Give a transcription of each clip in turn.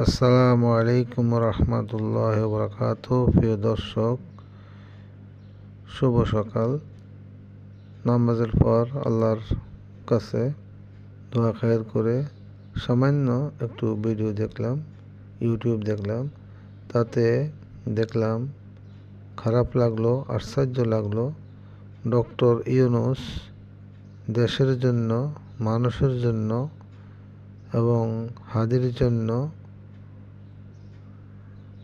আসসালামু আলাইকুম রহমতুল্লাহ বরকাতুহু। প্রিয় দর্শক, শুভ সকাল। নামাজের পর আল্লাহর কাছে দোয়া খায়ের করে সামান্য একটু ভিডিও দেখলাম, ইউটিউব দেখলাম। তাতে দেখলাম খারাপ লাগলো, আশ্চর্য লাগলো। ডক্টর ইউনূস দেশের জন্য, মানুষের জন্য এবং হাদির জন্য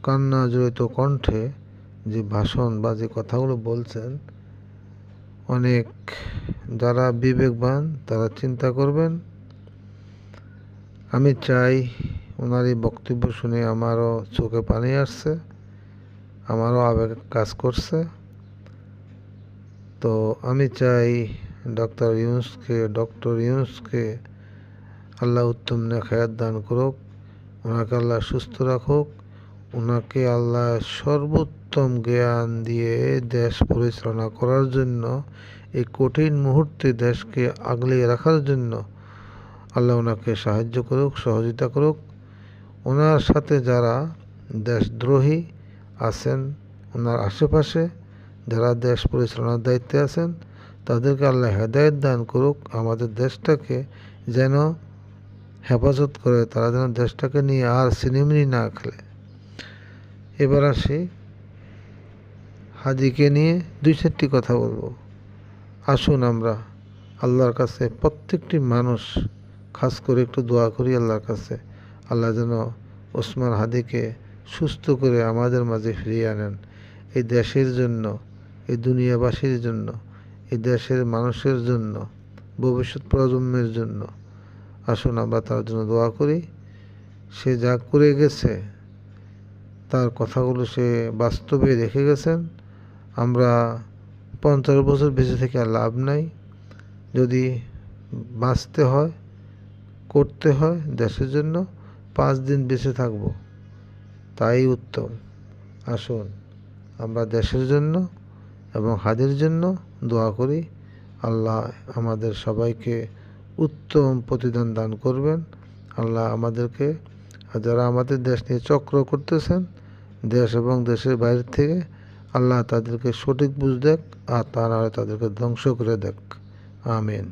কান্না জড়িত কণ্ঠে যে ভাষণ বা যে কথাগুলো বলছেন, অনেক যারা বিবেকবান তারা চিন্তা করবেন। আমি চাই ওনার এই বক্তব্য শুনে আমারও চোখে পানি আসছে, আমারও আবেগ কাজ করছে। তো আমি চাই ডক্টর ইউনূসকে আল্লাহ উত্তম নেখায়াত দান করুক, ওনাকে আল্লাহ সুস্থ রাখুক, ওনাকে আল্লাহ সর্বোত্তম জ্ঞান দিয়ে দেশ পরিচালনা করার জন্য, এই কঠিন মুহূর্তে দেশকে আগলে রাখার জন্য আল্লাহ ওনাকে সাহায্য করুক, সহযোগিতা করুক। ওনার সাথে যারা দেশদ্রোহী আছেন, ওনার আশেপাশে যারা দেশ পরিচালনার দায়িত্বে আছেন, তাদেরকে আল্লাহ হেদায়েত দান করুক, আমাদের দেশটাকে যেন হেফাজত করে, তারা যেন দেশটাকে নিয়ে আর সিনেমিনি না খেলে। এবার আসি হাদিকে নিয়ে 2-4টি কথা বলবো। আসুন আমরা আল্লাহর কাছে প্রত্যেকটি মানুষ খাস করে একটু দোয়া করি আল্লাহর কাছে, আল্লাহ যেন ওসমান হাদিকে সুস্থ করে আমাদের মাঝে ফিরিয়ে আনেন। এই দেশের জন্য, এই দুনিয়াবাসীর জন্য, এই দেশের মানুষের জন্য, ভবিষ্যৎ প্রজন্মের জন্য আসুন আমরা তার জন্য দোয়া করি। সে যা করে গেছে, তার কথাগুলো সে বাস্তবে রেখে গেছেন। আমরা 50 বছর বেঁচে থেকে আর লাভ নাই। যদি বাঁচতে হয়, করতে হয় দেশের জন্য, 5 দিন বেঁচে থাকব, তাই উত্তম। আসুন আমরা দেশের জন্য এবং হাদির জন্য দোয়া করি। আল্লাহ আমাদের সবাইকে উত্তম প্রতিদান দান করবেন। আল্লাহ আমাদেরকে, যারা আমাদের দেশ নিয়ে চক্র করতেছেন, দেশ এবং দেশের বাইরে থেকে, আল্লাহ তাদেরকে সঠিক বুঝ দেখ, আর তারা তাদেরকে ধ্বংস করে দেখ। আমিন।